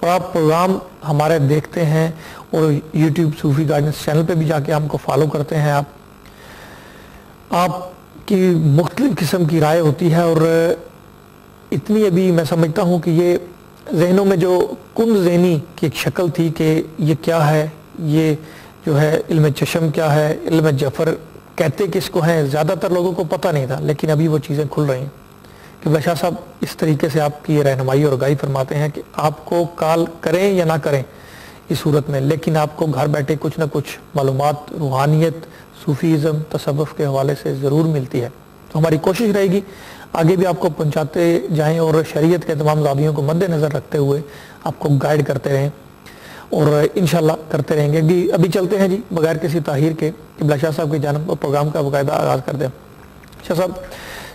اور آپ پروگرام ہمارے دیکھتے ہیں اور یوٹیوب صوفی گائیڈنس چینل پہ بھی جا کے ہم کو فالو کرتے ہیں. آپ کی مختلف قسم کی رائے ہوتی ہے اور اتنی ابھی میں سمجھتا ہوں کہ یہ ذہنوں میں جو کند ذہنی کی ایک شکل تھی کہ یہ کیا ہے, یہ جو ہے علم چشم کیا ہے, علم جعفر کہتے کس کو ہیں, زیادہ تر لوگوں کو پتہ نہیں تھا, لیکن ابھی وہ چیزیں کھل رہی ہیں. کہ شاہ صاحب اس طریقے سے آپ کی یہ رہنمائی اور آگاہی فرماتے ہیں کہ آپ کو کال کریں یا نہ کریں اس صورت میں, لیکن آپ کو گھر بیٹھے کچھ نہ کچھ معلومات روحانیت, صوفیزم, تصوف کے حوالے سے ضرور ملتی ہے. تو ہماری کوشش رہے گی آگے بھی آپ کو پہنچاتے جائیں اور شریعت کے تمام زاویوں کو مد نظر رکھتے ہوئے آپ کو گائیڈ کرتے رہیں اور انشاءاللہ کرتے رہیں گے. ابھی چلتے ہیں جی بغیر کسی تاخیر کے قبلہ شاہ صاحب کی جانب پروگرام کا باقاعدہ آغاز کر دیں. شاہ صاحب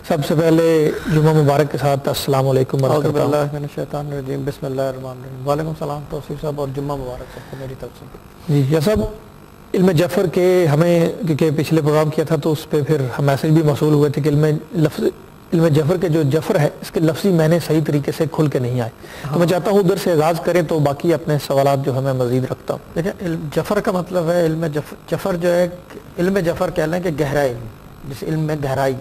سب سے پہلے جمعہ مبارک کے ساتھ السلام علیکم ورحمۃ اللہ من الشیطان الرجیم, بسم اللہ الرحمن الرحیم. وعلیکم السلام توصیف صاحب اور جمعہ مبارک صاحب میری طرف سے. جی شاہ صاحب علم جعفر کے ہمیں کیونکہ پچھلے پروگرام کیا تھا تو اس پہ پھر میسج بھی موصول ہوئے تھے کہ علم جعفر کے جو جعفر ہے اس کے لفظی معنی صحیح طریقے سے کھل کے نہیں آئے. تو میں چاہتا ہوں ادھر سے آغاز کریں تو باقی اپنے سوالات جو ہمیں مزید رکھتا ہوں. دیکھیں علم جعفر کا مطلب ہے علم جعفر جو ہے علم جعفر کہہ لیں کہ گہرا علم, جس علم میں گہرائی.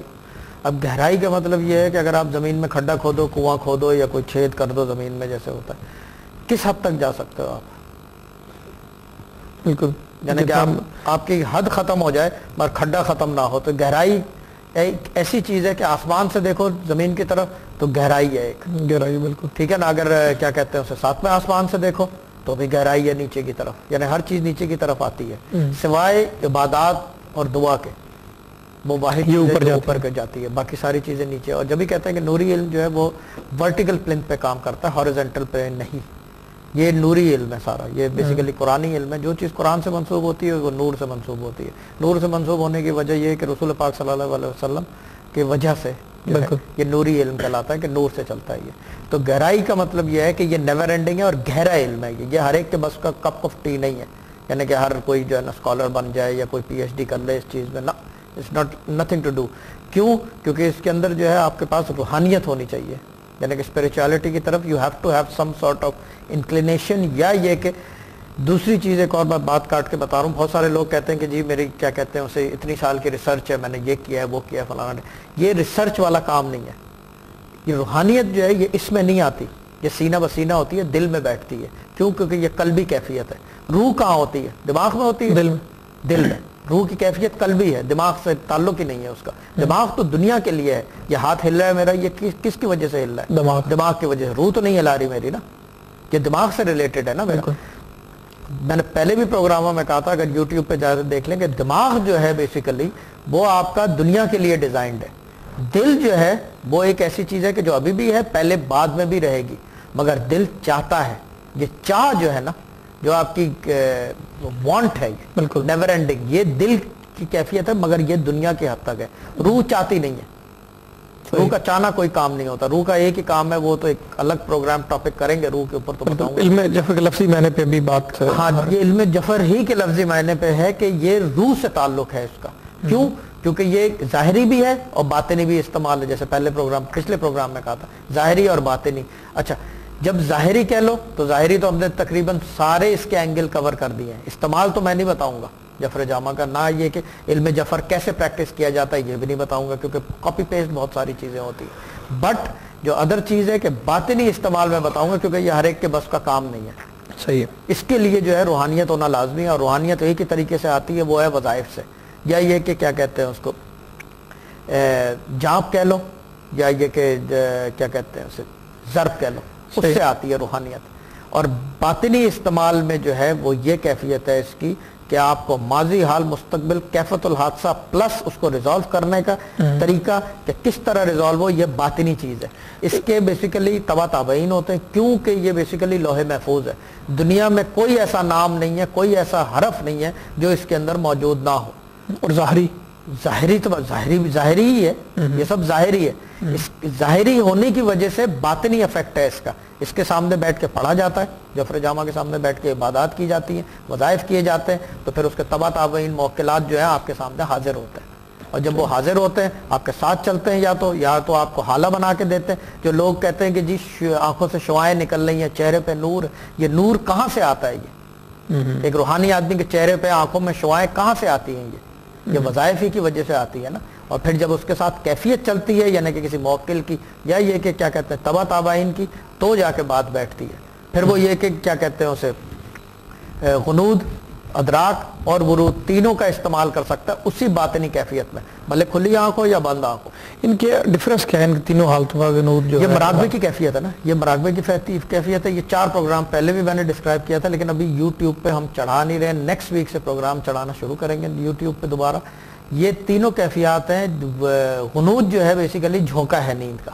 اب گہرائی کا مطلب یہ ہے کہ اگر آپ زمین میں کھڈا کھودو, کنواں کھودو یا کوئی چھید کر دو زمین میں جیسے ہوتا ہے, کس حد تک جا سکتے ہو آپ؟ بالکل, یعنی کہ آپ کی حد ختم ہو جائے مگر کھڈا ختم نہ ہو. تو گہرائی ایک ایسی چیز ہے کہ آسمان سے دیکھو زمین کی طرف تو گہرائی ہے ایک گہرائی, بالکل ٹھیک ہے نا. اگر کیا کہتے ہیں اسے ساتویں آسمان سے دیکھو تو بھی گہرائی ہے نیچے کی طرف, یعنی ہر چیز نیچے کی طرف آتی ہے سوائے عبادات اور دعا کے. وہ واحد اوپر کے جاتی ہے, باقی ساری چیزیں نیچے. اور جب بھی کہتے ہیں کہ نوری علم جو ہے وہ ورٹیکل پلین پہ کام کرتا ہے, ہاریزونٹل پہ نہیں. یہ نوری علم ہے سارا, یہ بیسیکلی قرآنی علم ہے. جو چیز قرآن سے منسوب ہوتی ہے وہ نور سے منسوب ہوتی ہے. نور سے منسوب ہونے کی وجہ یہ ہے کہ رسول پاک صلی اللہ علیہ وسلم کی وجہ سے یہ نوری علم کہلاتا ہے کہ نور سے چلتا ہے یہ. تو گہرائی کا مطلب یہ ہے کہ یہ نیور اینڈنگ ہے اور گہرا علم ہے. یہ ہر ایک کے بس کا کپ آف ٹی نہیں ہے, یعنی کہ ہر کوئی جو ہے نا اسکالر بن جائے یا کوئی پی ایچ ڈی کر لے اس چیز میں, نا it's not nothing to do. کیوں؟ کیونکہ اس کے اندر جو ہے آپ کے پاس روحانیت ہونی چاہیے, یعنی کہ اسپریچولیٹی کی طرف you have to have some sort of inclination. یا یہ کہ دوسری چیز ایک اور بات کاٹ کے بتا رہا ہوں, بہت سارے لوگ کہتے ہیں کہ جی میری کیا کہتے ہیں اسے اتنی سال کی ریسرچ ہے, میں نے یہ کیا ہے وہ کیا ہے فلانا. یہ ریسرچ والا کام نہیں ہے. یہ روحانیت جو ہے یہ اس میں نہیں آتی, یہ سینہ بسینہ ہوتی ہے, دل میں بیٹھتی ہے. کیوں؟ کیونکہ یہ قلبی کیفیت ہے. روح کہاں ہوتی ہے؟ دماغ میں ہوتی ہے, دل میں. روح کی کیفیت قلبی ہے, دماغ سے تعلق ہی نہیں ہے اس کا. دماغ تو دنیا کے لیے ہے. یہ ہاتھ ہل رہا ہے میرا, یہ کس کی وجہ سے ہل رہا ہے؟ دماغ کی وجہ سے. روح تو نہیں ہلا رہی میری نا, یہ دماغ سے ریلیٹڈ ہے نا میرا. میں نے پہلے بھی پروگراموں میں کہا تھا اگر یوٹیوب پہ جا کے دیکھ لیں کہ دماغ جو ہے بیسیکلی وہ آپ کا دنیا کے لیے ڈیزائنڈ ہے. دل جو ہے وہ ایک ایسی چیز ہے کہ جو ابھی بھی ہے, پہلے بعد میں بھی رہے گی, مگر دل چاہتا ہے. یہ چاہ جو ہے نا, جو آپ کی وانٹ ہے, بالکل نیور اینڈنگ, یہ دل کی کیفیت ہے مگر یہ دنیا کی حد تک ہے. روح چاہتی نہیں ہے. روح کا چاہنا کوئی کام نہیں ہوتا. روح کا ایک ہی کام ہے, وہ تو ایک الگ پروگرام ٹاپک کریں گے روح کے اوپر تو بتاؤں گا. علم جعفر کے لفظی معنی پہ بھی بات. ہاں, یہ علم جعفر ہی کے لفظی معنی پہ ہے کہ یہ روح سے تعلق ہے اس کا. کیوں؟ کیونکہ یہ ظاہری بھی ہے اور باطنی بھی استعمال ہے. جیسے پچھلے پروگرام میں کہا تھا ظاہری اور باطنی. اچھا, جب ظاہری کہہ لو تو ظاہری تو ہم نے تقریباً سارے اس کے اینگل کور کر دیے ہیں. استعمال تو میں نہیں بتاؤں گا جعفر جامع کا, نہ یہ کہ علم جعفر کیسے پریکٹس کیا جاتا ہے یہ بھی نہیں بتاؤں گا, کیونکہ کاپی پیسٹ بہت ساری چیزیں ہوتی ہیں. بٹ جو ادر چیز ہے کہ باطنی استعمال میں بتاؤں گا, کیونکہ یہ ہر ایک کے بس کا کام نہیں ہے. صحیح ہے. اس کے لیے جو ہے روحانیت ہونا لازمی ہے, اور روحانیت ایک ہی طریقے سے آتی ہے, وہ ہے وظائف سے. یا یہ کہ کیا کہتے ہیں اس کو جانپ کہہ لو, یا یہ کہ کیا کہتے ہیں اسے ضرب کہہ لو, اس سے آتی ہے روحانیت. اور باطنی استعمال میں جو ہے وہ یہ کیفیت ہے اس کی کہ آپ کو ماضی حال مستقبل کیفیت الحادثہ پلس اس کو ریزالو کرنے کا طریقہ کہ کس طرح ریزالو ہو, یہ باطنی چیز ہے. اس کے بیسیکلی تبع تابعین ہوتے ہیں, کیونکہ یہ بیسیکلی لوح محفوظ ہے. دنیا میں کوئی ایسا نام نہیں ہے, کوئی ایسا حرف نہیں ہے جو اس کے اندر موجود نہ ہو. اور ظاہری تو ظاہری ہی ہے, یہ سب ظاہری ہے. اس ظاہری ہونے کی وجہ سے باطنی افیکٹ ہے اس کا. اس کے سامنے بیٹھ کے پڑھا جاتا ہے, جعفر جامع کے سامنے بیٹھ کے عبادات کی جاتی ہیں, وظائف کیے جاتے ہیں, تو پھر اس کے تبع تابعین موکلات جو ہیں آپ کے سامنے حاضر ہوتے ہیں. اور جب وہ حاضر ہوتے ہیں آپ کے ساتھ چلتے ہیں یا تو آپ کو حالہ بنا کے دیتے ہیں. جو لوگ کہتے ہیں کہ جی آنکھوں سے شعائیں نکل رہی ہیں, چہرے پہ نور, یہ نور کہاں سے آتا ہے؟ یہ ایک روحانی آدمی کے چہرے پہ آنکھوں میں شعائیں کہاں سے آتی ہیں؟ یہ وظائف ہی کی وجہ سے آتی ہے نا. اور پھر جب اس کے ساتھ کیفیت چلتی ہے, یعنی کہ کسی موکل کی یا یہ کہ کیا کہتے ہیں تبع تابعین کی, تو جا کے بات بیٹھتی ہے. پھر وہ یہ کہ کیا کہتے ہیں اسے غنود, ادراک اور ورود تینوں کا استعمال کر سکتا ہے اسی باطنی کیفیت میں, بھلے کھلی آنکھ ہو یا بند آنکھ ہو. ان کے ڈفرنس کیا ہے ان تینوں حالتوں کا؟ غنود جو یہ مراقبے کی کیفیت ہے نا, یہ مراقبے کی کیفیت ہے. یہ 4 پروگرام پہلے بھی میں نے ڈسکرائب کیا تھا, لیکن ابھی یوٹیوب پہ ہم چڑھا نہیں رہے. نیکسٹ ویک سے پروگرام چڑھانا شروع کریں گے یوٹیوب پہ دوبارہ. یہ تینوں کیفیات ہیں. غنود جو ہے بیسیکلی جھونکا ہے نیند کا,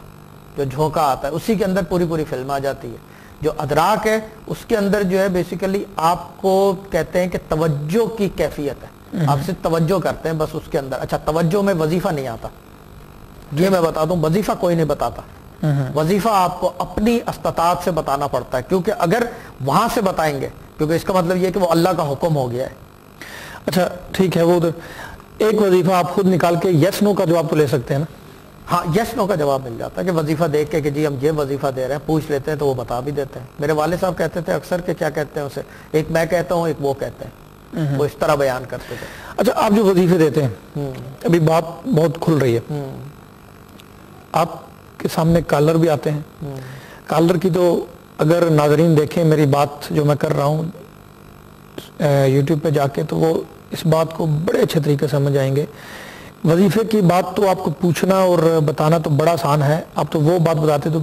جو جھونکا آتا ہے اسی کے اندر پوری فلم آ جاتی ہے. جو ادراک ہے اس کے اندر جو ہے بیسیکلی آپ کو کہتے ہیں کہ توجہ کی کیفیت ہے, آپ سے توجہ کرتے ہیں بس اس کے اندر. اچھا, توجہ میں وظیفہ نہیں آتا, یہ میں بتا دوں, وظیفہ کوئی نہیں بتاتا. وظیفہ آپ کو اپنی استطاعت سے بتانا پڑتا ہے, کیونکہ اگر وہاں سے بتائیں گے, کیونکہ اس کا مطلب یہ کہ وہ اللہ کا حکم ہو گیا ہے. اچھا ٹھیک ہے, وہ ایک وظیفہ آپ خود نکال کے یس نو کا جواب تو لے سکتے ہیں نا؟ ہاں, یس نو کا جواب مل جاتا ہے کہ وظیفہ دیکھ کے کہ جی ہم یہ وظیفہ دے رہے ہیں, پوچھ لیتے ہیں تو وہ بتا بھی دیتے ہیں. میرے والد صاحب کہتے تھے اکثر کہ کیا کہتے ہیں اسے, ایک میں کہتا ہوں ایک وہ کہتے ہیں, وہ اس طرح بیان کرتے تھے. اچھا, آپ جو وظیفے دیتے ہیں, ابھی بات بہت کھل رہی ہے, آپ کے سامنے کالر بھی آتے ہیں. کالر کی تو اگر ناظرین دیکھیں میری بات جو میں کر رہا ہوں یوٹیوب پہ جا کے, تو وہ اس بات کو بڑے اچھے طریقے سے سمجھ آئیں گے. وظیفے کی بات تو آپ کو پوچھنا اور بتانا تو بڑا آسان ہے, آپ تو وہ بات بتاتے تو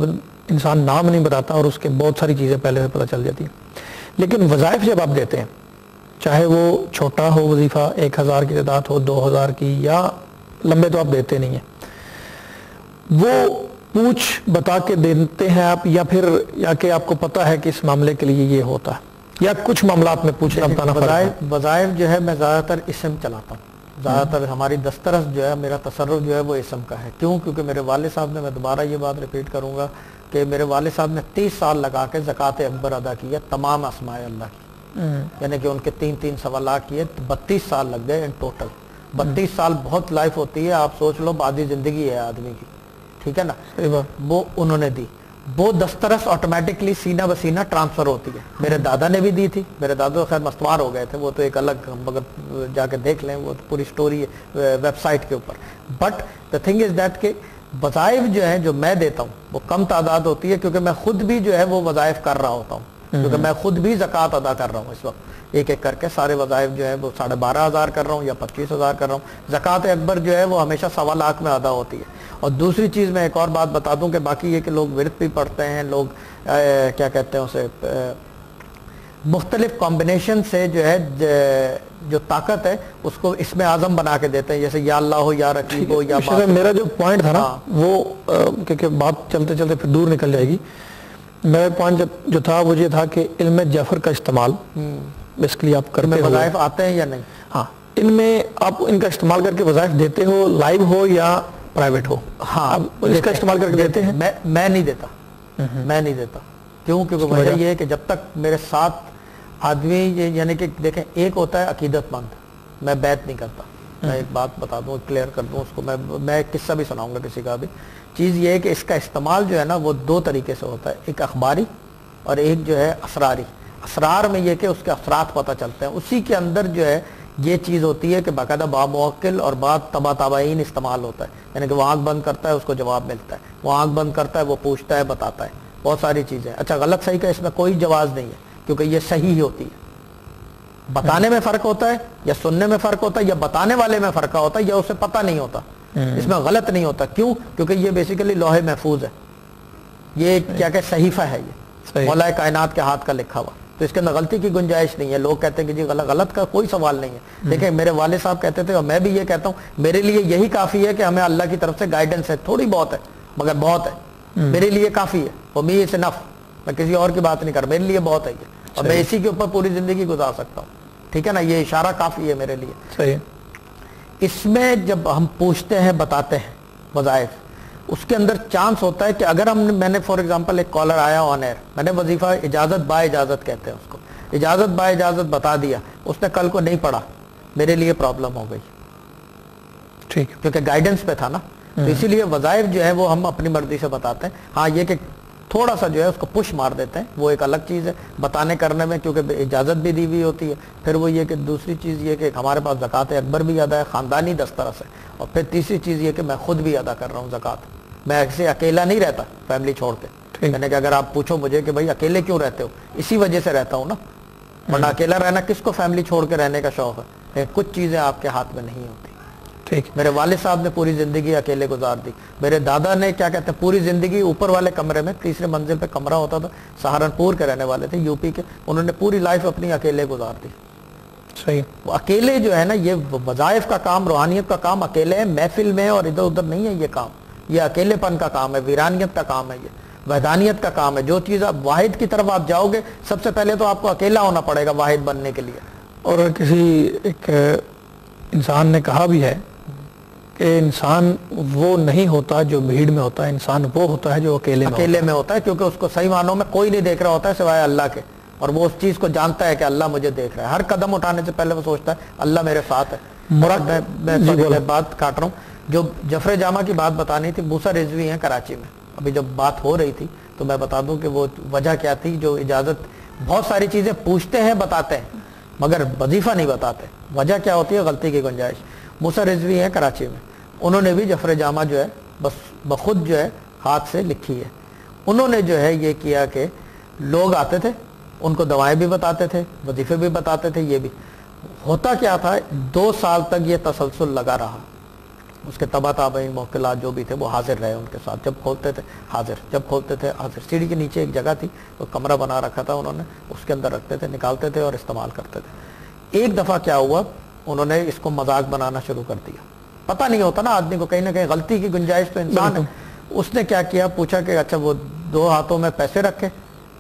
انسان نام نہیں بتاتا اور اس کے بہت ساری چیزیں پہلے سے پتہ چل جاتی ہیں. لیکن وظائف جب آپ دیتے ہیں, چاہے وہ چھوٹا ہو وظیفہ, 1000 کی تعداد ہو, 2000 کی, یا لمبے تو آپ دیتے نہیں ہیں, وہ پوچھ بتا کے دیتے ہیں آپ, یا پھر یا کہ آپ کو پتہ ہے کہ اس معاملے کے لیے یہ ہوتا ہے, یا کچھ معاملات میں پوچھنا بتانا؟ وظائف جو ہے میں زیادہ تر اسم چلاتا ہوں. زیادہ تر ہماری دسترس جو ہے, میرا تصرف جو ہے وہ اسم کا ہے. کیوں؟ کیونکہ میرے والد صاحب نے, میں دوبارہ یہ بات ریپیٹ کروں گا کہ میرے والد صاحب نے 30 سال لگا کے زکوٰۃ اکبر ادا کی ہے تمام اسماء اللہ کی. یعنی کہ ان کے 3 سوالات کیے, 32 سال لگ گئے ان ٹوٹل. 32 سال بہت لائف ہوتی ہے, آپ سوچ لو آدھی زندگی ہے آدمی کی, ٹھیک ہے نا. وہ انہوں نے دی, وہ دسترس آٹومیٹکلی سینہ بسینہ ٹرانسفر ہوتی ہے. میرے دادا نے بھی دی تھی, میرے دادا خیر مستوار ہو گئے تھے, وہ تو ایک الگ, مگر جا کے دیکھ لیں, وہ پوری سٹوری ہے ویب سائٹ کے اوپر. But the thing is that کہ وظائف جو ہیں جو میں دیتا ہوں وہ کم تعداد ہوتی ہے, کیونکہ میں خود بھی جو ہے وہ وظائف کر رہا ہوتا ہوں, کیونکہ میں خود بھی زکوٰۃ ادا کر رہا ہوں اس وقت. ایک کر کے سارے وظائف جو ہے وہ 12,500 کر رہا ہوں یا 25,000 کر رہا ہوں. زکوٰۃ اکبر جو ہے وہ ہمیشہ 1.25 لاکھ میں ادا ہوتی ہے. اور دوسری چیز میں ایک اور بات بتا دوں کہ باقی یہ کہ لوگ ورد بھی پڑھتے ہیں, لوگ کیا کہتے ہیں اسے, مختلف کمبینیشن سے جو ہے جو طاقت ہے اس کو اسم اعظم بنا کے دیتے ہیں, جیسے یا اللہ ہو, یا رقیب ہو, یا میرا جو پوائنٹ تھا نا وہ, کیونکہ بات چلتے چلتے پھر دور نکل جائے گی, میرا پوائنٹ جو تھا وہ یہ تھا کہ علم جعفر کا استعمال بیسکلی آپ کرتے ہو. وظائف آتے ہیں یا نہیں؟ ہاں, ان میں آپ ان کا استعمال کر کے وظائف دیتے ہو, لائیو ہو یا پرائیویٹ ہو؟ ہاں, اس کا استعمال کر کے دیتے ہیں. میں نہیں دیتا, میں نہیں دیتا. کیوں؟ کیونکہ وجہ یہ ہے کہ جب تک میرے ساتھ آدمی, یعنی کہ دیکھیں, ایک ہوتا ہے عقیدت مند, میں بیعت نہیں کرتا. میں ایک بات بتا دوں, کلیئر کر دوں اس کو, میں ایک قصہ بھی سناؤں گا کسی کا بھی. چیز یہ ہے کہ اس کا استعمال جو ہے نا وہ 2 طریقے سے ہوتا ہے, ایک اخباری اور ایک جو ہے اسراری. اسرار میں یہ کہ اس کے اثرات پتہ چلتے ہیں, اسی کے اندر جو ہے یہ چیز ہوتی ہے کہ باقاعدہ موکل اور بعد تبع تابعین استعمال ہوتا ہے. یعنی کہ وہ آنکھ بند کرتا ہے اس کو جواب ملتا ہے, وہ آنکھ بند کرتا ہے وہ پوچھتا ہے بتاتا ہے, بہت ساری چیزیں. اچھا, غلط صحیح کا اس میں کوئی جواز نہیں ہے, کیونکہ یہ صحیح ہوتی ہے. بتانے میں فرق ہوتا ہے یا سننے میں فرق ہوتا ہے, یا بتانے والے میں فرق ہوتا ہے یا اسے پتہ نہیں ہوتا. اس میں غلط نہیں ہوتا. کیوں؟ کیونکہ یہ بیسیکلی لوح محفوظ ہے, یہ کیا کہ صحیفہ ہے, یہ مولا کائنات کے ہاتھ کا لکھا ہوا, تو اس کے اندر غلطی کی گنجائش نہیں ہے. لوگ کہتے ہیں کہ جی غلط کا کوئی سوال نہیں ہے. دیکھیں, میرے والد صاحب کہتے تھے اور میں بھی یہ کہتا ہوں, میرے لیے یہی کافی ہے کہ ہمیں اللہ کی طرف سے گائیڈنس ہے, تھوڑی بہت ہے مگر بہت ہے, میرے لیے کافی ہے. For me it's enough. میں کسی اور کی بات نہیں کر, میرے لیے بہت ہے یہ, اور میں اسی کے اوپر پوری زندگی گزار سکتا ہوں. ٹھیک ہے نا, یہ اشارہ کافی ہے میرے لیے. صحیح. اس میں جب ہم پوچھتے ہیں بتاتے ہیں وظائف, اس کے اندر چانس ہوتا ہے کہ اگر میں نے فور ایگزامپل ایک کالر آیا آن ایئر, میں نے وظیفہ اجازت با اجازت کہتے ہیں اس کو, اجازت با اجازت بتا دیا, اس نے کل کو نہیں پڑھا, میرے لیے پرابلم ہو گئی. کیونکہ گائیڈنس پہ تھا نا، تو اسی لیے وظائف جو ہے وہ ہم اپنی مرضی سے بتاتے ہیں. ہاں یہ کہ تھوڑا سا جو ہے اس کو پش مار دیتے ہیں، وہ ایک الگ چیز ہے بتانے کرنے میں، کیونکہ اجازت بھی دی ہوئی ہوتی ہے. پھر وہ یہ کہ دوسری چیز یہ کہ ہمارے پاس زکوٰۃ اکبر بھی ادا ہے خاندانی دسترس ہے، اور پھر تیسری چیز یہ کہ میں خود بھی ادا کر رہا ہوں زکوٰۃ. میں ایسے اکیلا نہیں رہتا فیملی چھوڑ کے. یعنی کہ اگر آپ پوچھو مجھے کہ بھائی اکیلے کیوں رہتے ہو، اسی وجہ سے رہتا ہوں نا، ورنہ اکیلا رہنا کس کو فیملی چھوڑ کے رہنے کا شوق ہے. کچھ چیزیں آپ کے ہاتھ میں نہیں ہوتی. میرے والد صاحب نے پوری زندگی اکیلے گزار دی. میرے دادا نے کیا کہتے ہیں پوری زندگی اوپر والے کمرے میں، تیسرے منزل پہ کمرہ ہوتا تھا، سہارنپور کے رہنے والے تھے، یو پی کے، انہوں نے پوری لائف اپنی اکیلے گزار دی. صحیح. وہ اکیلے جو ہے نا، یہ وظائف کا کام، روحانیت کا کام اکیلے ہے، محفل میں اور ادھر ادھر نہیں ہے یہ کام. یہ اکیلے پن کا کام ہے، ویرانیت کا کام ہے، یہ وحدانیت کا کام ہے. جو چیز آپ واحد کی طرف آپ جاؤ گے، سب سے پہلے تو آپ کو اکیلا ہونا پڑے گا واحد بننے کے لیے. اور کسی ایک انسان نے کہا بھی ہے کہ انسان وہ نہیں ہوتا جو بھیڑ میں ہوتا ہے، انسان وہ ہوتا ہے جو اکیلے میں ہوتا ہے، کیونکہ اس کو صحیح معنوں میں کوئی نہیں دیکھ رہا ہوتا ہے سوائے اللہ کے، اور وہ اس چیز کو جانتا ہے کہ اللہ مجھے دیکھ رہا ہے. ہر قدم اٹھانے سے پہلے وہ سوچتا ہے اللہ میرے ساتھ ہے. میں بات کاٹ رہا ہوں، جو جفر جامع کی بات بتانی تھی، موسیٰ رضوی ہیں کراچی میں. ابھی جب بات ہو رہی تھی تو میں بتا دوں کہ وہ وجہ کیا تھی. جو اجازت، بہت ساری چیزیں پوچھتے ہیں بتاتے ہیں مگر وظیفہ نہیں بتاتے. وجہ کیا ہوتی ہے؟ غلطی کی گنجائش. موسیٰ رضوی ہیں کراچی میں، انہوں نے بھی جفر جامع جو ہے بس بخود جو ہے ہاتھ سے لکھی ہے. انہوں نے جو ہے یہ کیا کہ لوگ آتے تھے، ان کو دوائیں بھی بتاتے تھے، وظیفے بھی بتاتے تھے. یہ بھی ہوتا کیا تھا، 2 سال تک یہ تسلسل لگا رہا. اس کے تبع تابعین موکلات جو بھی تھے وہ حاضر رہے ان کے ساتھ. جب کھولتے تھے حاضر، جب کھولتے تھے حاضر. سیڑھی کے نیچے ایک جگہ تھی، وہ کمرہ بنا رکھا تھا انہوں نے، اس کے اندر رکھتے تھے، نکالتے تھے اور استعمال کرتے تھے. ایک دفعہ کیا ہوا، انہوں نے اس کو مذاق بنانا شروع کر دیا. پتہ نہیں ہوتا نا آدمی کو، کہیں نہ کہیں غلطی کی گنجائش تو انسان ہے. اس نے کیا کیا، پوچھا کہ اچھا وہ 2 ہاتھوں میں پیسے رکھے،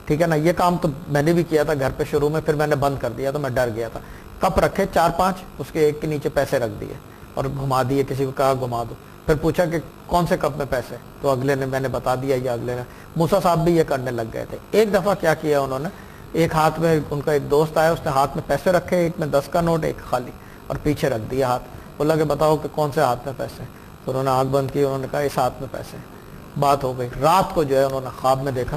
ٹھیک ہے نا. یہ کام تو میں نے بھی کیا تھا گھر پہ شروع میں، پھر میں نے بند کر دیا تو میں ڈر گیا تھا. کپ رکھے 4-5، اس کے ایک کے نیچے پیسے رکھ دیے اور گھما دیے، کسی کو کہا گھما دو. پھر پوچھا کہ کون سے کپ میں پیسے، تو اگلے نے، میں نے بتا دیا، یا اگلے نے. موسیٰ صاحب بھی یہ کرنے لگ گئے تھے. ایک دفعہ کیا کیا انہوں نے، ایک ہاتھ میں ان کا ایک دوست آیا، اس نے ہاتھ میں پیسے رکھے، ایک میں 10 کا نوٹ، ایک خالی، اور پیچھے رکھ دیا ہاتھ. بولا کہ بتاؤ کہ کون سے ہاتھ میں پیسے. تو انہوں نے آنکھ بند کی، انہوں نے کہا اس ہاتھ میں پیسے. بات ہو گئی. رات کو جو ہے انہوں نے خواب میں دیکھا،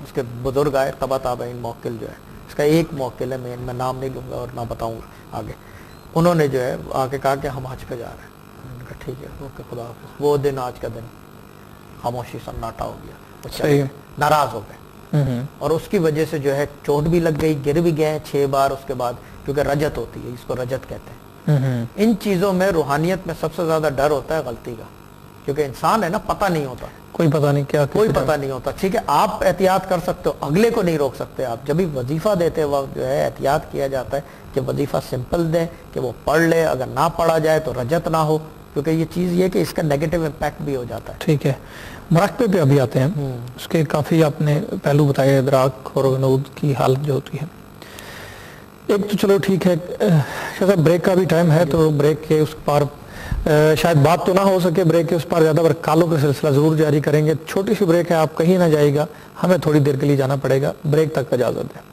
اس کے بزرگ آئے، تبع تابعین موکل جو ہے، اس کا ایک موکل ہے، میں نام نہیں لوں گا اور نہ بتاؤں گا آگے. انہوں نے جو ہے آ کے کہا کہ ہم حج پہ جا رہے ہیں. انہوں نے کہا ٹھیک ہے، اوکے، خدا حافظ. وہ دن آج کا دن خاموشی سناٹا ہو گیا. ناراض ہو گئے، اور اس کی وجہ سے جو ہے چوٹ بھی لگ گئی، گر بھی گئے 6 بار اس کے بعد، کیونکہ رجت ہوتی ہے، اس کو رجت کہتے ہیں. ان چیزوں میں، روحانیت میں سب سے زیادہ ڈر ہوتا ہے غلطی کا، کیونکہ انسان ہے نا، پتہ نہیں ہوتا، کوئی پتہ نہیں کیا، کوئی پتہ نہیں ہوتا. ٹھیک ہے، آپ احتیاط کر سکتے ہو، اگلے کو نہیں روک سکتے آپ. جب بھی وظیفہ دیتے وقت جو ہے احتیاط کیا جاتا ہے کہ وظیفہ سمپل دیں، کہ وہ پڑھ لے، اگر نہ پڑھا جائے تو رجت نہ ہو، کیونکہ یہ چیز یہ کہ اس کا نیگیٹو امپیکٹ بھی ہو جاتا ہے. ٹھیک ہے، مراقبے پہ ابھی آتے ہیں. اس کے کافی آپ نے پہلو بتائے، ادراک اور غنود کی حالت جو ہوتی ہے. ایک تو چلو ٹھیک ہے، شاید بریک کا بھی ٹائم ہے، تو بریک کے اس پار شاید بات تو نہ ہو سکے بریک کے اس پار زیادہ، پر کالوں کا سلسلہ ضرور جاری کریں گے. چھوٹی سی بریک ہے، آپ کہیں نہ جائے گا، ہمیں تھوڑی دیر کے لیے جانا پڑے گا. بریک تک اجازت ہے.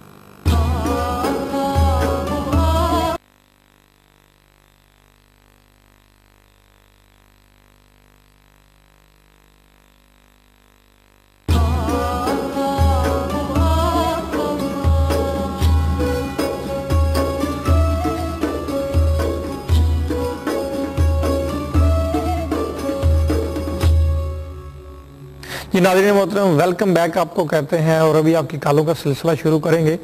جی ناظرین محترم، ویلکم بیک آپ کو کہتے ہیں. اور ابھی آپ کی کالوں کا سلسلہ شروع کریں گے،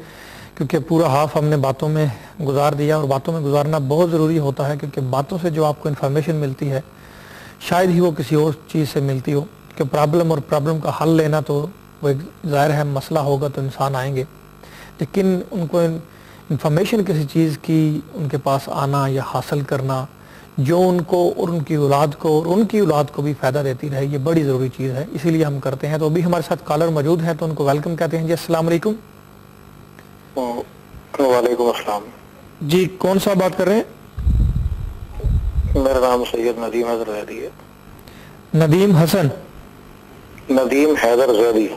کیونکہ پورا ہاف ہم نے باتوں میں گزار دیا، اور باتوں میں گزارنا بہت ضروری ہوتا ہے، کیونکہ باتوں سے جو آپ کو انفارمیشن ملتی ہے شاید ہی وہ کسی اور چیز سے ملتی ہو. کہ پرابلم اور پرابلم کا حل لینا تو وہ ایک ظاہر ہے مسئلہ ہوگا تو انسان آئیں گے، لیکن ان کو انفارمیشن کسی چیز کی ان کے پاس آنا یا حاصل کرنا جو ان کو اور ان کی اولاد کو اور ان کی اولاد کو بھی فائدہ دیتی رہے، یہ بڑی ضروری چیز ہے، اسی لیے ہم کرتے ہیں. تو ابھی ہمارے ساتھ کالر موجود ہیں تو ان کو ویلکم کہتے ہیں. جی السلام علیکم. وعلیکم السلام. جی کون صاحب بات کر رہے ہیں؟ میرا نام سید ندیم حیدر زیدی ہے. ندیم حسن؟ ندیم حیدر زیدی.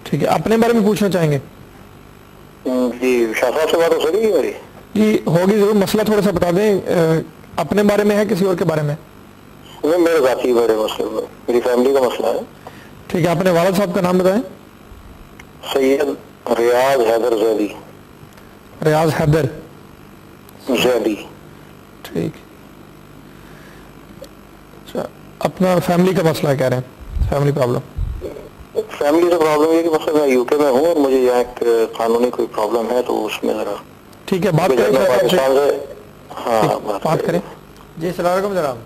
ٹھیک ہے، اپنے بارے میں پوچھنا چاہیں گے؟ جی شاہ صاحب سے بات ہو سکے گی میری؟ جی ہوگی ضرور. مسئلہ تھوڑا سا بتا دیں, اپنے بارے میں ہے کسی اور کے بارے میں؟ میرے ذاتی بڑے مسئلے, میری فیملی کا مسئلہ ہے. ٹھیک ہے, اپنے والد صاحب کا نام بتائیں. سید ریاض حیدر زیدی. ریاض حیدر زیدی. ٹھیک. اچھا, اپنا فیملی کا مسئلہ کہہ رہے ہیں, فیملی پرابلم. فیملی سے پرابلم یہ کہ مثلا میں یو کے میں ہوں اور مجھے یہاں ایک قانونی کوئی پرابلم ہے, تو اس میں ذرا. ٹھیک ہے, بات کریں. پاکستان سے. ہاں بات کریں. جی السلام علیکم جناب.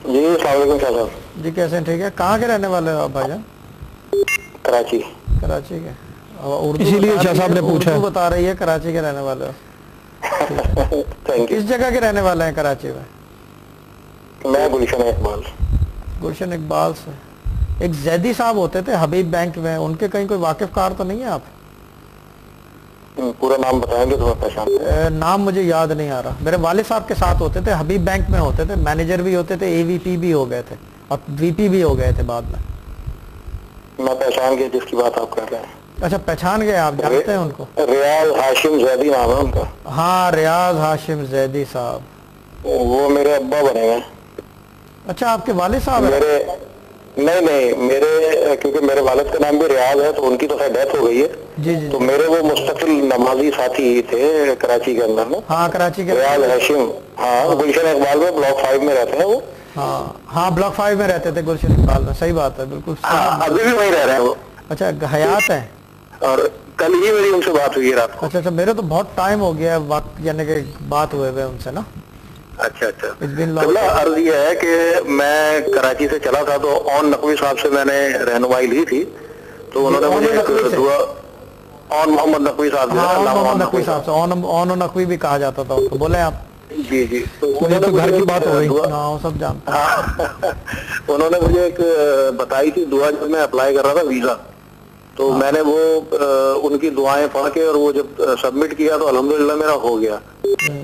جی السلام علیکم شاہ صاحب. جی کیسے ہیں؟ ٹھیک ہے. کہاں کے رہنے والے ہو آپ بھائی جان؟ کراچی. کراچی کے. اردو اسی لیے شاہ صاحب نے پوچھا, اردو بتا رہی ہے, کراچی کے رہنے والے ہو. کس جگہ کے رہنے والے ہیں کراچی میں؟ میں گلشن اقبال. گلشن اقبال سے. ایک زیدی صاحب ہوتے تھے حبیب بینک میں, ان کے کہیں کوئی واقف کار تو نہیں ہے آپ؟ پورا نام بتائیں گے تو میں پہچان. نام مجھے یاد نہیں آ رہا. میرے والد صاحب کے ساتھ ہوتے تھے, حبیب بینک میں ہوتے تھے, مینیجر بھی ہوتے تھے, اے وی پی بھی ہو گئے تھے اور وی پی بھی ہو گئے تھے بعد میں. میں پہچان گیا جس کی بات آپ کر رہے ہیں. اچھا پہچان گئے آپ, جانتے ہیں ان کو؟ ریاض ہاشم زیدی نام ہے ان کا. ہاں ریاض ہاشم زیدی صاحب, وہ میرے ابا بنے گئے. اچھا آپ کے والد صاحب ہیں؟ میرے نہیں میرے, کیونکہ میرے والد کا نام بھی ریاض ہے تو ان کی تو خیر ڈیتھ ہو گئی ہے. جی جی. تو میرے وہ مستقل نمازی ساتھی تھے کراچی کے اندر میں. ہاں کراچی کے ریاض ہاشم. ہاں گلشن اقبال میں بلاک 5 میں رہتے ہیں وہ. ہاں ہاں بلاک 5 میں رہتے تھے گلشن اقبال میں. صحیح بات ہے, بالکل. ابھی بھی وہیں رہ رہے ہیں وہ. اچھا حیات ہیں. اور کل ہی میری ان سے بات ہوئی ہے رات کو. اچھا میرے تو بہت ٹائم ہو گیا ہے وقت, یعنی کہ بات ہوئے ہوئے ان سے نا. اچھا عرض یہ ہے کہ میں کراچی سے چلا تھا تو اون نقوی صاحب سے میں نے رہنمائی لی تھی, تو انہوں نے مجھے ایک دعا. اون محمد نقوی صاحب. محمد نقوی صاحب سے. اون نقوی بھی کہا جاتا تھا ان کو. بولے آپ. جی جی. گھر کی بات ہو گئی, ہاں سب جانتے ہیں. انہوں نے مجھے ایک بتائی تھی دعا جب میں اپلائی کر رہا تھا ویزا, تو میں نے وہ ان کی دعائیں پڑھ کے اور وہ جب سبمٹ کیا تو الحمدللہ میرا ہو گیا.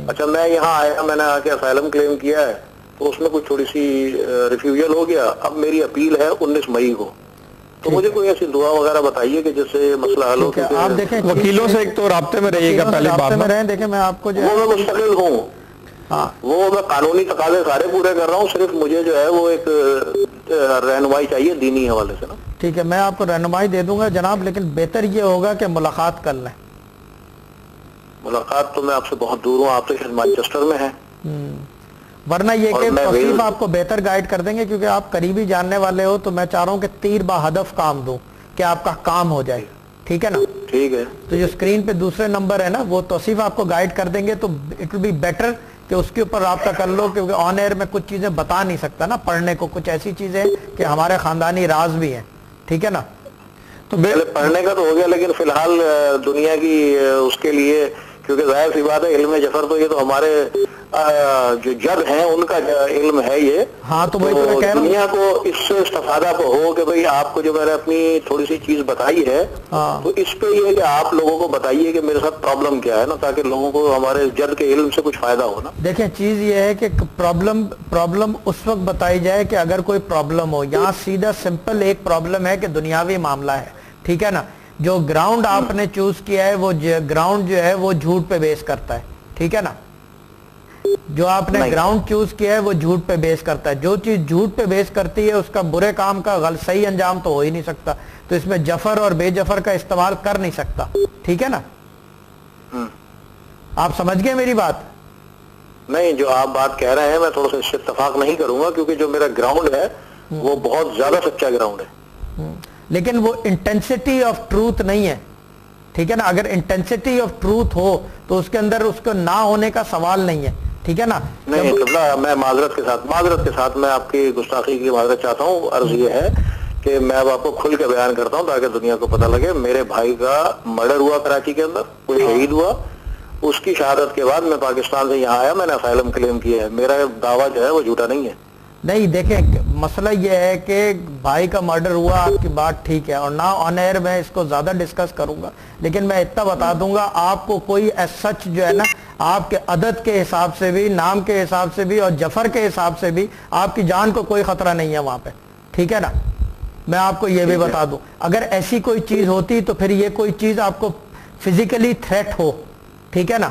اچھا میں یہاں آیا, میں نے آ کے اسائلم کلیم کیا ہے, تو اس میں کچھ تھوڑی سی ریفیوژل ہو گیا. اب میری اپیل ہے 19 مئی کو, تو مجھے کوئی ایسی دعا وغیرہ بتائیے کہ جس سے مسئلہ حل ہو. آپ دیکھیں وکیلوں سے ایک تو رابطے میں رہیے گا پہلے بات میں. دیکھیں میں آپ کو جو وہ میں مستقل ہوں, وہ میں قانونی تقاضے سارے پورے کر رہا ہوں, صرف مجھے جو ہے وہ ایک رہنمائی چاہیے دینی حوالے سے نا. ٹھیک ہے میں آپ کو رہنمائی دے دوں گا جناب, لیکن بہتر یہ ہوگا کہ ملاقات کر لیں. ملاقات تو میں آپ سے بہت دور ہوں, آپ تو مانچسٹر میں ہیں. ورنہ یہ کہ توصیف آپ کو بہتر گائیڈ کر دیں گے, کیونکہ آپ قریبی جاننے والے ہو, تو میں چاہ رہا ہوں کہ تیر با ہدف کام دوں کہ آپ کا کام ہو جائے. ٹھیک ہے نا؟ ٹھیک ہے. تو جو اسکرین پہ دوسرے نمبر ہے نا, وہ توصیف آپ کو گائیڈ کر دیں گے, تو اٹ ول بی بیٹر کہ اس کے اوپر رابطہ کر لو, کیونکہ آن ایئر میں کچھ چیزیں بتا نہیں سکتا نا پڑھنے کو, کچھ ایسی چیزیں کہ ہمارے خاندانی راز بھی ہیں. ٹھیک ہے نا؟ تو پڑھنے کا تو ہو گیا, لیکن فی الحال دنیا کی اس کے لیے, کیونکہ ظاہر سی بات ہے علم جفر تو یہ تو ہمارے جو جد ہیں ان کا علم ہے یہ. ہاں تو وہی تو میں کہہ رہا ہوں, دنیا کو اس سے استفادہ ہو کہ بھئی آپ کو جو میں نے اپنی تھوڑی سی چیز بتائی ہے, تو اس پہ یہ کہ آپ لوگوں کو بتائیے کہ میرے ساتھ پرابلم کیا ہے نا, تاکہ لوگوں کو ہمارے جد کے علم سے کچھ فائدہ ہو نا. دیکھیں چیز یہ ہے کہ پرابلم اس وقت بتائی جائے کہ اگر کوئی پرابلم ہو. یہاں سیدھا سمپل ایک پرابلم ہے کہ دنیاوی معاملہ ہے. ٹھیک ہے نا؟ جو گراؤنڈ آپ نے چوز کیا ہے, وہ گراؤنڈ جو ہے وہ جھوٹ پہ بیس کرتا ہے. ٹھیک ہے نا؟ جو آپ نے گراؤنڈ چوز کیا ہے وہ جھوٹ پہ بیس کرتا ہے. جو چیز جھوٹ پہ بیس کرتی ہے اس کا برے کام کا صحیح انجام تو ہو ہی نہیں سکتا, تو اس میں جفر اور بے جفر کا استعمال کر نہیں سکتا. ٹھیک ہے نا؟ آپ سمجھ گئے میری بات؟ نہیں, جو آپ بات کہہ رہے ہیں میں تھوڑا سا اس سے اتفاق نہیں کروں گا, کیونکہ جو میرا گراؤنڈ ہے وہ بہت زیادہ سچا گراؤنڈ ہے, لیکن وہ انٹینسٹی آف ٹروتھ نہیں ہے. ٹھیک ہے نا؟ اگر انٹینسٹی آف ٹروتھ ہو تو اس کے اندر اس کو نہ ہونے کا سوال نہیں ہے. ٹھیک ہے نا؟ نہیں قبلہ, میں معذرت کے ساتھ میں آپ کی گستاخی کی معذرت چاہتا ہوں. عرض یہ ہے کہ میں اب آپ کو کھل کے بیان کرتا ہوں تاکہ دنیا کو پتہ لگے. میرے بھائی کا مرڈر ہوا کراچی کے اندر, کوئی شہید ہوا, اس کی شہادت کے بعد میں پاکستان سے یہاں آیا, میں نے اسائلم کلیم کیا ہے. میرا دعویٰ جو ہے وہ جھوٹا نہیں ہے. نہیں دیکھیں, مسئلہ یہ ہے کہ بھائی کا مرڈر ہوا, آپ کی بات ٹھیک ہے, اور نہ آن ایئر میں اس کو زیادہ ڈسکس کروں گا, لیکن میں اتنا بتا دوں گا آپ کو کوئی سچ جو ہے نا, آپ کے عدد کے حساب سے بھی, نام کے حساب سے بھی, اور جفر کے حساب سے بھی آپ کی جان کو کوئی خطرہ نہیں ہے وہاں پہ. ٹھیک ہے نا؟ میں آپ کو یہ بھی بتا دوں, اگر ایسی کوئی چیز ہوتی تو پھر یہ کوئی چیز آپ کو فزیکلی تھریٹ ہو, ٹھیک ہے نا,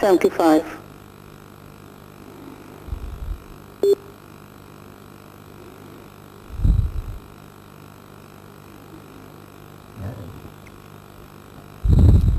75।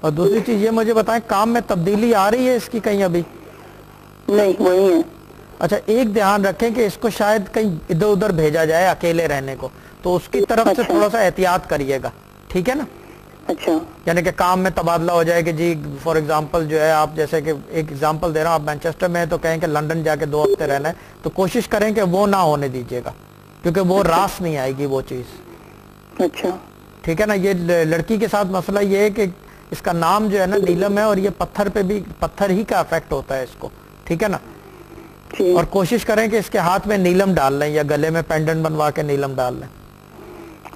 اور دوسری چیز یہ مجھے بتائیں کام میں تبدیلی آ رہی ہے اس کی کہیں ابھی؟ نہیں وہی ہے. اچھا ایک دھیان رکھیں کہ اس کو شاید کہیں ادھر ادھر بھیجا جائے اکیلے رہنے کو, تو اس کی طرف سے تھوڑا سا احتیاط کریے گا, ٹھیک ہے نا؟ اچھا یعنی کہ کام میں تبادلہ ہو جائے کہ جی فار ایگزامپل جو ہے آپ جیسے کہ ایک ایگزامپل دے رہا ہوں, آپ مینچسٹر میں ہیں تو کہیں کہ لنڈن جا کے 2 ہفتے رہنا ہے, تو کوشش کریں کہ وہ نہ ہونے دیجیے گا, کیونکہ وہ راس نہیں آئے گی وہ چیز. اچھا ٹھیک ہے نا؟ یہ لڑکی کے ساتھ مسئلہ یہ ہے کہ اس کا نام جو ہے نا نیلم ہے, اور یہ پتھر پہ بھی پتھر ہی کا افیکٹ ہوتا ہے اس کو, ٹھیک ہے نا؟ اور کوشش کریں کہ اس کے ہاتھ میں نیلم ڈال لیں یا گلے میں پینڈنٹ بنوا کے نیلم ڈال لیں.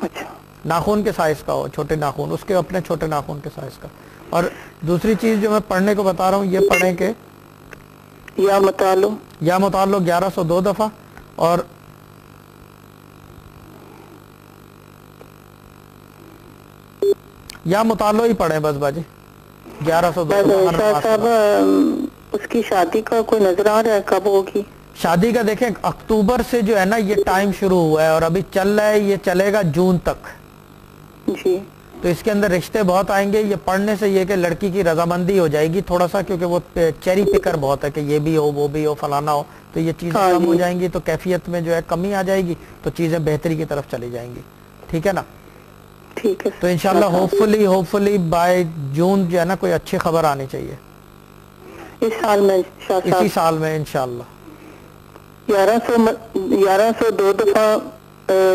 اچھا ناخون کے سائز کا ہو, چھوٹے ناخون, اس کے اپنے چھوٹے ناخون کے سائز کا. اور دوسری چیز جو میں پڑھنے کو بتا رہا ہوں یہ پڑھیں کہ یا مطالو 1102 دفعہ, اور یا مطالو ہی پڑھیں بس باجی 1102 دفعہ. صاحب اس کی شادی کا کوئی نظر آ رہا ہے کب ہوگی؟ شادی کا دیکھیں اکتوبر سے جو ہے نا یہ ٹائم شروع ہوا ہے اور ابھی چل رہا ہے, یہ چلے گا جون تک جی. تو اس کے اندر رشتے بہت آئیں گے. یہ پڑھنے سے یہ کہ لڑکی کی رضامندی ہو جائے گی تھوڑا سا, کیونکہ وہ چیری پکر بہت ہے کہ یہ بھی ہو وہ بھی ہو فلانا ہو, تو یہ چیزیں کم ہو جائیں گی, تو کیفیت میں جو ہے کمی آ جائے گی, تو چیزیں بہتری کی طرف چلی جائیں گی, ٹھیک ہے نا؟ ٹھیک ہے. تو انشاءاللہ ہوپفلی بائی جون جو ہے نا کوئی اچھی خبر آنی چاہیے اس سال میں, اسی سال میں انشاءاللہ. 1102 دفعہ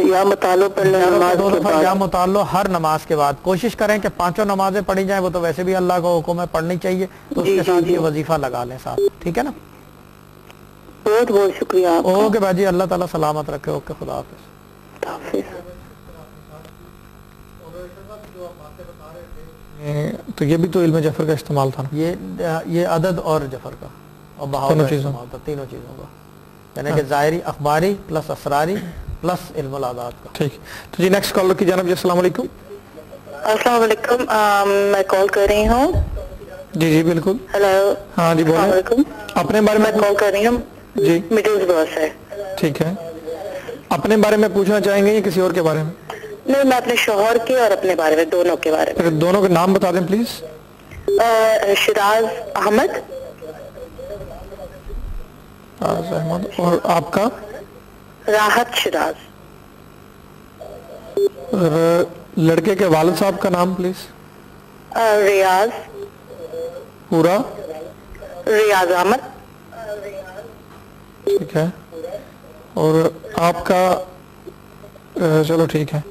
یا مطالعہ پڑھنا نماز کے بعد, یا مطالعہ ہر نماز کے بعد. کوشش کریں کہ 5 نمازیں پڑھی جائیں, وہ تو ویسے بھی اللہ کا حکم ہے پڑھنی چاہیے, تو اس کے ساتھ یہ وظیفہ لگا لیں ساتھ, ٹھیک ہے نا؟ بہت بہت شکریہ. اوکے باجی, اللہ تعالیٰ سلامت رکھے. اوکے خدا حافظ. تو یہ بھی تو علم جعفر کا استعمال تھا نا, یہ عدد اور جعفر کا اور بہاؤ کا استعمال تھا, تینوں چیزوں کا, یعنی کہ ظاہری اخباری پلس اسراری پلس علم العادات کا. ٹھیک. تو جی نیکسٹ کالر کی جانب. جی السلام علیکم. السلام علیکم, میں کال کر رہی ہوں. جی جی بالکل. ہیلو. ہاں جی بولیں. السلام علیکم. اپنے بارے میں کال کر رہی ہوں. جی مڈل باس ہے. ٹھیک ہے. اپنے بارے میں پوچھنا چاہیں گے یا کسی اور کے بارے میں؟ نہیں, میں اپنے شوہر کے اور اپنے بارے میں, دونوں کے بارے میں. دونوں کے نام بتا دیں پلیز. شراز احمد. اور آپ کا؟ راحت شراز. لڑکے کے والد صاحب کا نام پلیز. ریاض. پورا؟ ریاض احمد. ٹھیک ہے. اور آپ کا؟ چلو ٹھیک ہے.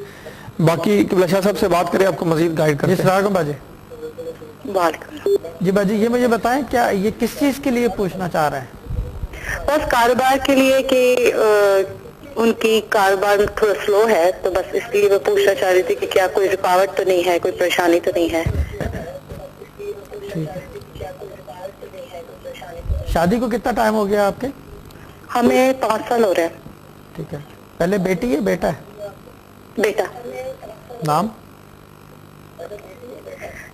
باقی قبلہ شاہ صاحب سے بات کریں, آپ کو مزید گائیڈ کریں. السلام علیکم باجی. وعلیکم. جی باجی یہ مجھے بتائیں کیا یہ کس چیز کے لیے پوچھنا چاہ رہے ہیں؟ بس کاروبار کے لیے کہ ان کی کاروبار تھوڑا سلو ہے, تو بس اس لیے میں پوچھنا چاہ رہی تھی کہ کیا کوئی رکاوٹ تو نہیں ہے, کوئی پریشانی تو نہیں ہے. شادی کو کتنا ٹائم ہو گیا آپ کے؟ ہمیں 5 سال ہو رہے ہیں. ٹھیک ہے. پہلے بیٹی ہے بیٹا ہے؟ بیٹا. نام؟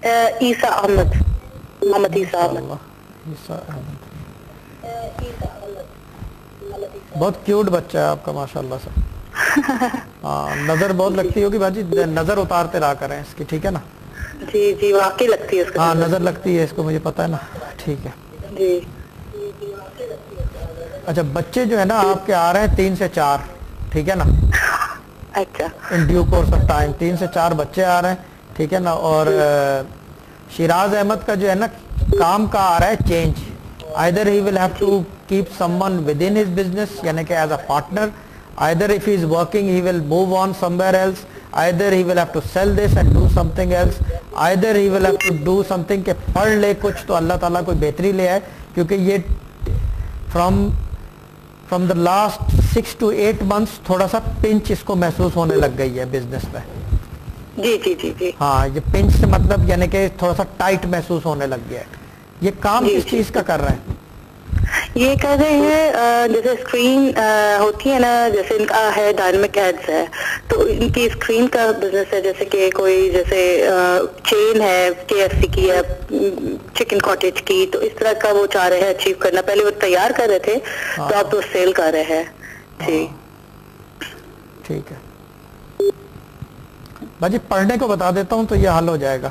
عیسیٰ احمد. محمد عیسیٰ احمد. بہت کیوٹ بچہ ہے آپ کا ماشاءاللہ سے. ہاں نظر بہت لگتی ہوگی باجی, نظر اتارتے رہا کریں اس کی, ٹھیک ہے نا؟ جی جی واقعی لگتی ہے اس ہاں نظر لگتی ہے اس کو, مجھے پتا ہے نا. ٹھیک ہے جی. اچھا بچے جو ہے نا آپ کے آ رہے ہیں 3 سے 4, ٹھیک ہے نا؟ اچھا. In due course of time 3 سے 4 بچے آ رہے ہیں, ٹھیک ہے نا؟ اور شراز احمد کا جو ہے نا کام کا آ رہا ہے change. either he will have to keep someone within his business یعنی کہ as a partner, either if he is working he will move on somewhere else, either he will have to sell this and do something else, either he will have to do something کہ پڑھ لے کچھ تو اللہ تعالیٰ کوئی بہتری لے آئے, کیونکہ یہ from the last 6 to 8 months تھوڑا سا پنچ اس کو محسوس ہونے لگ گئی ہے بزنس میں. جی جی جی جی. ہاں یہ پنچ سے مطلب یعنی کہ تھوڑا سا ٹائٹ محسوس ہونے لگ گیا ہے. یہ کام کس چیز کا کر رہے ہیں؟ یہ کہہ رہے ہیں جیسے اسکرین ہوتی ہے نا, جیسے ان کا ہے ڈائنامک ایڈز ہے, تو ان کی اسکرین کا بزنس ہے, جیسے کہ کوئی جیسے چین ہے KFC کی ہے, چکن کاٹیج کی, تو اس طرح کا وہ چاہ رہے ہیں اچیو کرنا. پہلے وہ تیار کر رہے تھے تو اب تو سیل کر رہے ہیں. جی ٹھیک ہے باجی, پڑھنے کو بتا دیتا ہوں تو یہ حل ہو جائے گا.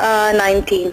19।